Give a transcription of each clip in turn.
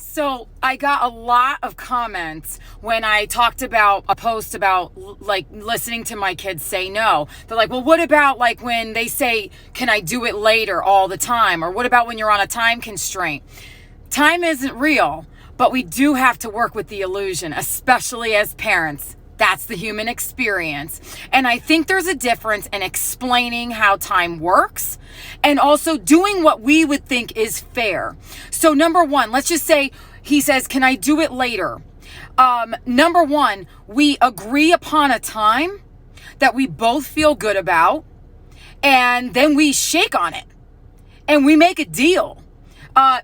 So I got a lot of comments when I talked about a post about like listening to my kids say no. They're like, well, what about like when they say, can I do it later all the time? Or what about when you're on a time constraint? Time isn't real, but we do have to work with the illusion, especially as parents. That's the human experience. And I think there's a difference in explaining how time works and also doing what we would think is fair. So number one, let's just say he says, can I do it later? Number one, we agree upon a time that we both feel good about, and then we shake on it and we make a deal.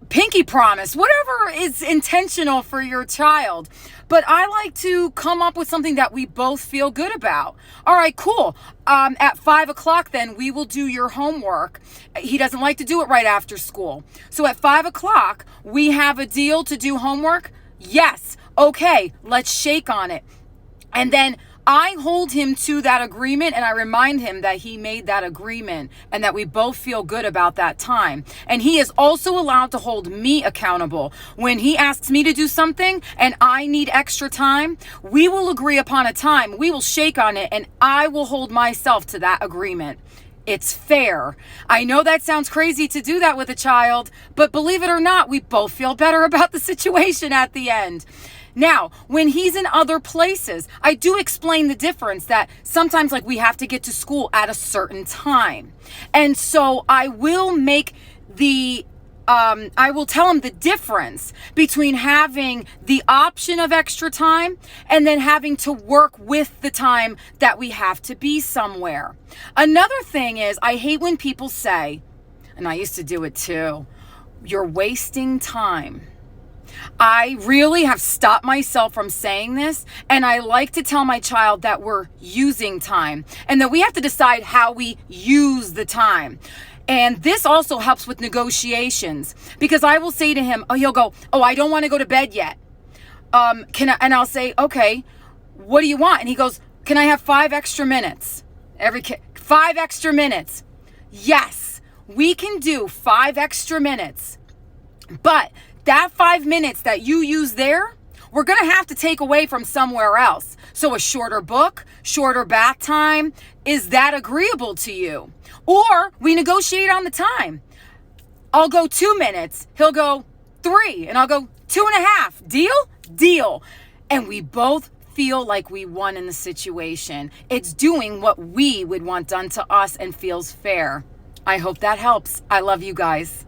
Pinky promise, whatever is intentional for your child. But I like to come up with something that we both feel good about. All right, cool. At 5:00, then we will do your homework. He doesn't like to do it right after school. So at 5:00, we have a deal to do homework. Yes. Okay, let's shake on it. And then I hold him to that agreement, and I remind him that he made that agreement and that we both feel good about that time. And he is also allowed to hold me accountable. When he asks me to do something and I need extra time, we will agree upon a time. We will shake on it, and I will hold myself to that agreement. It's fair. I know that sounds crazy to do that with a child, but believe it or not, we both feel better about the situation at the end. Now, when he's in other places, I do explain the difference that sometimes like we have to get to school at a certain time. And so I will tell him the difference between having the option of extra time and then having to work with the time that we have to be somewhere. Another thing is, I hate when people say, and I used to do it too, you're wasting time. I really have stopped myself from saying this, and I like to tell my child that we're using time and that we have to decide how we use the time. And this also helps with negotiations, because I will say to him, he'll go, I don't want to go to bed yet. And I'll say, okay, what do you want? And he goes, can I have 5 extra minutes? 5 extra minutes. Yes, we can do 5 extra minutes, but that 5 minutes that you use there, we're going to have to take away from somewhere else. So a shorter book, shorter bath time, is that agreeable to you? Or we negotiate on the time. I'll go 2 minutes. He'll go 3, and I'll go 2.5. Deal? Deal. And we both feel like we won in the situation. It's doing what we would want done to us and feels fair. I hope that helps. I love you guys.